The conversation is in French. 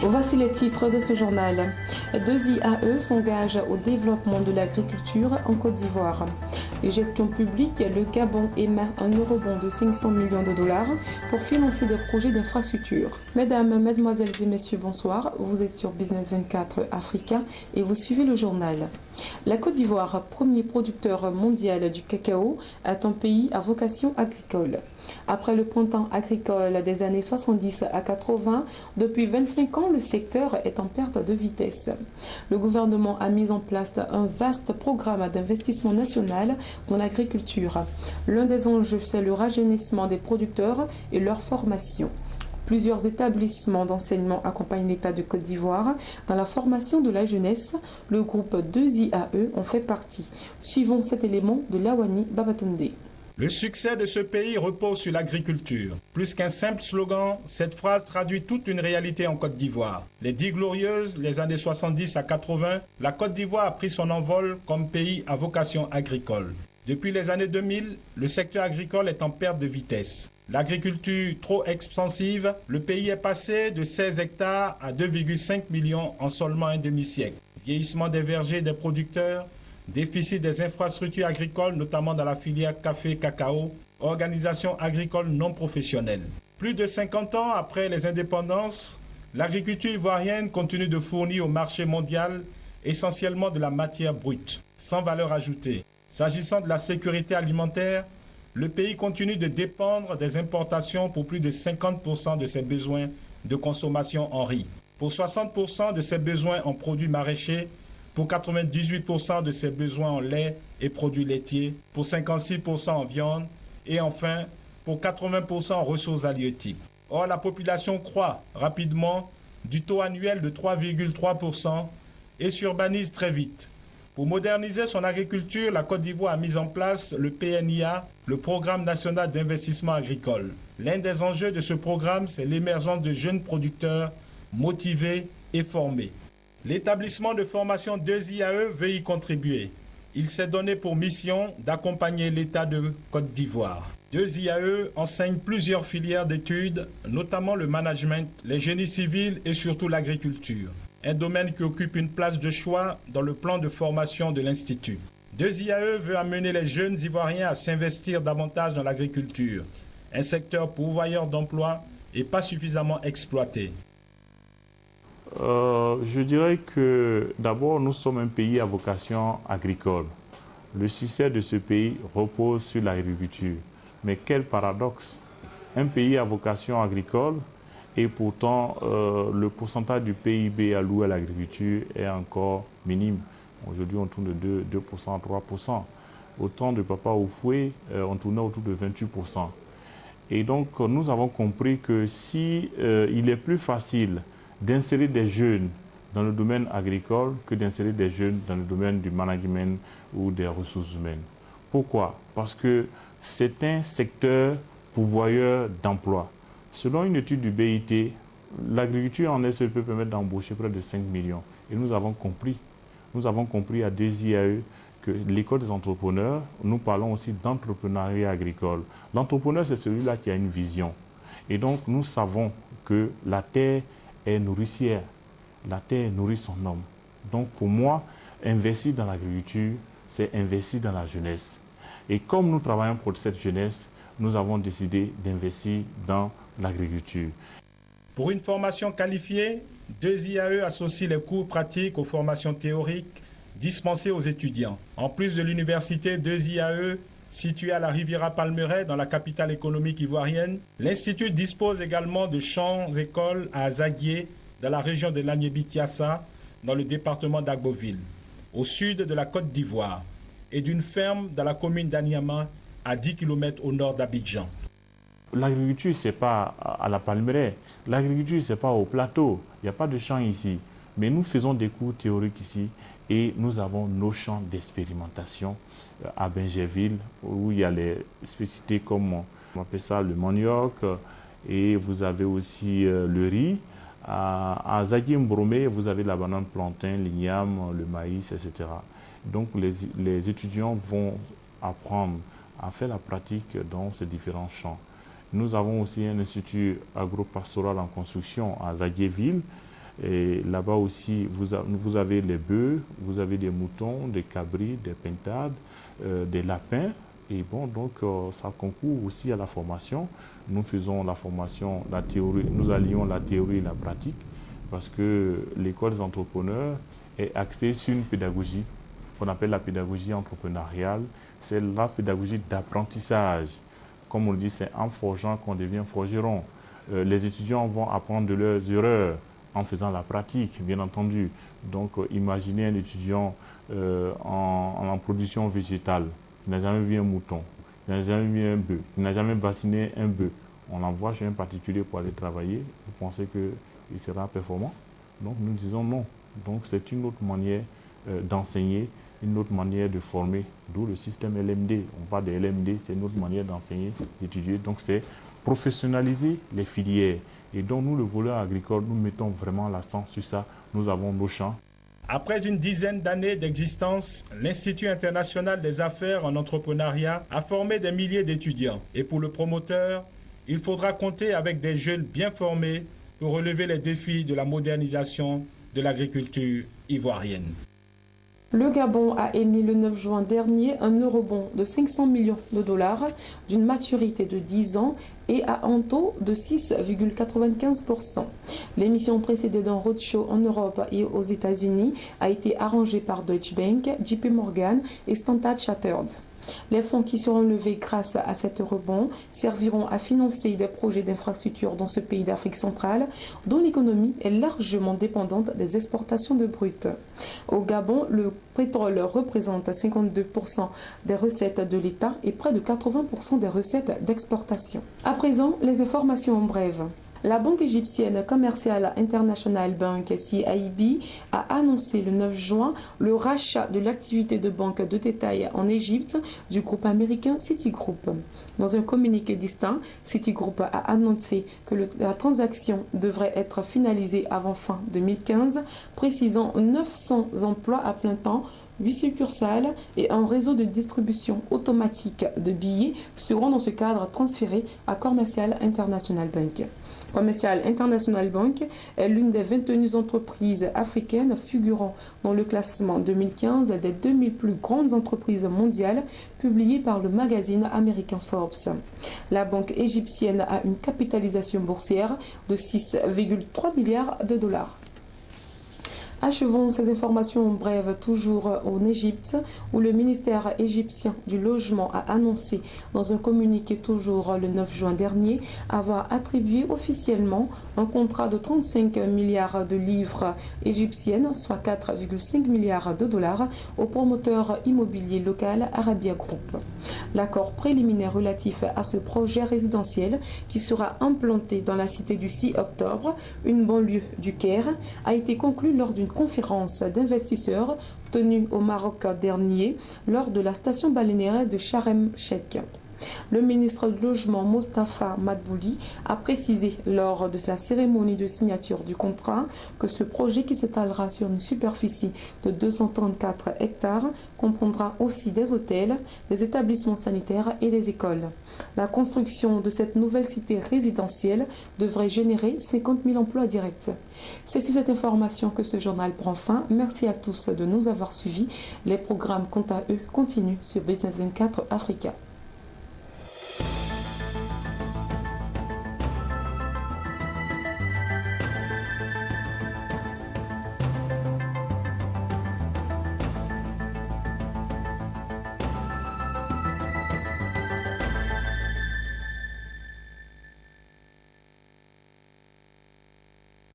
Voici les titres de ce journal. 2IAE s'engage au développement de l'agriculture en Côte d'Ivoire. Les gestions publiques, le Gabon émet un eurobond de 500 millions de dollars pour financer des projets d'infrastructure. Mesdames, Mesdemoiselles et Messieurs, bonsoir. Vous êtes sur Business 24 Africa et vous suivez le journal. La Côte d'Ivoire, premier producteur mondial du cacao, est un pays à vocation agricole. Après le printemps agricole des années 70 à 80, depuis 25 ans, le secteur est en perte de vitesse. Le gouvernement a mis en place un vaste programme d'investissement national dans l'agriculture. L'un des enjeux, c'est le rajeunissement des producteurs et leur formation. Plusieurs établissements d'enseignement accompagnent l'État de Côte d'Ivoire dans la formation de la jeunesse. Le groupe 2IAE en fait partie. Suivons cet élément de Lawani Babatunde. Le succès de ce pays repose sur l'agriculture. Plus qu'un simple slogan, cette phrase traduit toute une réalité en Côte d'Ivoire. Les 10 glorieuses, les années 70 à 80, la Côte d'Ivoire a pris son envol comme pays à vocation agricole. Depuis les années 2000, le secteur agricole est en perte de vitesse. L'agriculture trop expansive, le pays est passé de 16 hectares à 2,5 millions en seulement un demi-siècle. Vieillissement des vergers et des producteurs, déficit des infrastructures agricoles, notamment dans la filière café-cacao, organisation agricole non professionnelle. Plus de 50 ans après les indépendances, l'agriculture ivoirienne continue de fournir au marché mondial essentiellement de la matière brute, sans valeur ajoutée. S'agissant de la sécurité alimentaire, le pays continue de dépendre des importations pour plus de 50% de ses besoins de consommation en riz, pour 60% de ses besoins en produits maraîchers, pour 98% de ses besoins en lait et produits laitiers, pour 56% en viande et enfin pour 80% en ressources halieutiques. Or, la population croît rapidement du taux annuel de 3,3% et s'urbanise très vite. Pour moderniser son agriculture, la Côte d'Ivoire a mis en place le PNIA, le Programme national d'investissement agricole. L'un des enjeux de ce programme, c'est l'émergence de jeunes producteurs motivés et formés. L'établissement de formation 2IAE veut y contribuer. Il s'est donné pour mission d'accompagner l'État de Côte d'Ivoire. 2IAE enseigne plusieurs filières d'études, notamment le management, les génies civils et surtout l'agriculture. Un domaine qui occupe une place de choix dans le plan de formation de l'Institut. 2IAE veut amener les jeunes Ivoiriens à s'investir davantage dans l'agriculture, un secteur pourvoyeur d'emplois et pas suffisamment exploité. Je dirais que d'abord, nous sommes un pays à vocation agricole. Le succès de ce pays repose sur l'agriculture. Mais quel paradoxe! Un pays à vocation agricole et pourtant le pourcentage du PIB alloué à l'agriculture est encore minime. Aujourd'hui, on tourne de 2% à 3%. Au temps de Papa Oufoué, on tournait autour de 28%. Et donc, nous avons compris que si il est plus facile d'insérer des jeunes dans le domaine agricole que d'insérer des jeunes dans le domaine du management ou des ressources humaines. Pourquoi? Parce que c'est un secteur pourvoyeur d'emplois. Selon une étude du BIT, l'agriculture en SE peut permettre d'embaucher près de 5 millions. Et nous avons compris à 2IAE que l'école des entrepreneurs, nous parlons aussi d'entrepreneuriat agricole. L'entrepreneur, c'est celui-là qui a une vision. Et donc, nous savons que la terre est nourricière. La terre nourrit son homme. Donc pour moi, investir dans l'agriculture, c'est investir dans la jeunesse. Et comme nous travaillons pour cette jeunesse, nous avons décidé d'investir dans l'agriculture. Pour une formation qualifiée, 2IAE associe les cours pratiques aux formations théoriques dispensées aux étudiants. En plus de l'université 2IAE, située à la Riviera Palmeraie, dans la capitale économique ivoirienne, l'Institut dispose également de champs-écoles à Azaguié, dans la région de l'Agnébi-Tiassa, dans le département d'Agboville, au sud de la Côte d'Ivoire, et d'une ferme dans la commune d'Aniama, à 10 km au nord d'Abidjan. L'agriculture, ce n'est pas à la Palmeraie. L'agriculture, ce n'est pas au plateau. Il n'y a pas de champs ici. Mais nous faisons des cours théoriques ici et nous avons nos champs d'expérimentation à Benjerville, où il y a les spécificités comme on appelle ça le manioc, et vous avez aussi le riz. À Zaguié-Mbromé, vous avez la banane plantain, l'igname, le maïs, etc. Donc les étudiants vont apprendre à faire la pratique dans ces différents champs. Nous avons aussi un institut agropastoral en construction à Zaguiéville. Et là-bas aussi, vous avez les bœufs, vous avez des moutons, des cabris, des pintades, des lapins. Et bon, donc ça concourt aussi à la formation. Nous faisons la formation, la théorie, nous allions la théorie et la pratique parce que l'école des entrepreneurs est axée sur une pédagogie qu'on appelle la pédagogie entrepreneuriale. C'est la pédagogie d'apprentissage. Comme on le dit, c'est en forgeant qu'on devient forgeron. Les étudiants vont apprendre de leurs erreurs en faisant la pratique, bien entendu. Donc, imaginez un étudiant en production végétale qui n'a jamais vu un mouton, qui n'a jamais vu un bœuf, qui n'a jamais vacciné un bœuf. On l'envoie chez un particulier pour aller travailler. Vous pensez qu'il sera performant? Donc, nous disons non. Donc, c'est une autre manière d'enseigner, une autre manière de former, d'où le système LMD. On parle de LMD, c'est une autre manière d'enseigner, d'étudier. Donc, c'est professionnaliser les filières. Et donc, nous, le volet agricole, nous mettons vraiment l'accent sur ça. Nous avons nos champs. Après une dizaine d'années d'existence, l'Institut international des affaires en entrepreneuriat a formé des milliers d'étudiants. Et pour le promoteur, il faudra compter avec des jeunes bien formés pour relever les défis de la modernisation de l'agriculture ivoirienne. Le Gabon a émis le 9 juin dernier un eurobond de 500 millions de dollars d'une maturité de 10 ans et à un taux de 6,95%. L'émission précédée d'un roadshow en Europe et aux États-Unis a été arrangée par Deutsche Bank, JP Morgan et Standard Chartered. Les fonds qui seront levés grâce à cet eurobond serviront à financer des projets d'infrastructure dans ce pays d'Afrique centrale dont l'économie est largement dépendante des exportations de brut. Au Gabon, le pétrole représente 52% des recettes de l'État et près de 80% des recettes d'exportation. À présent, les informations en bref. La banque égyptienne Commercial International Bank, CIB, a annoncé le 9 juin le rachat de l'activité de banque de détail en Égypte du groupe américain Citigroup. Dans un communiqué distinct, Citigroup a annoncé que la transaction devrait être finalisée avant fin 2015, précisant 900 emplois à plein temps, 8 succursales et un réseau de distribution automatique de billets seront dans ce cadre transférés à Commercial International Bank. Commercial International Bank est l'une des 21 entreprises africaines figurant dans le classement 2015 des 2000 plus grandes entreprises mondiales publié par le magazine américain Forbes. La banque égyptienne a une capitalisation boursière de 6,3 milliards de dollars. Achevons ces informations en bref toujours en Égypte où le ministère égyptien du Logement a annoncé dans un communiqué toujours le 9 juin dernier avoir attribué officiellement un contrat de 35 milliards de livres égyptiennes, soit 4,5 milliards de dollars, au promoteur immobilier local Arabia Group. L'accord préliminaire relatif à ce projet résidentiel qui sera implanté dans la cité du 6 octobre, une banlieue du Caire, a été conclu lors d'une conférence d'investisseurs tenue au Maroc dernier lors de la station balnéaire de Sharm el-Sheikh. Le ministre du Logement Mostafa Madbouli a précisé lors de sa cérémonie de signature du contrat que ce projet qui s'étalera sur une superficie de 234 hectares comprendra aussi des hôtels, des établissements sanitaires et des écoles. La construction de cette nouvelle cité résidentielle devrait générer 50 000 emplois directs. C'est sur cette information que ce journal prend fin. Merci à tous de nous avoir suivis. Les programmes quant à eux continuent sur Business 24 Africa.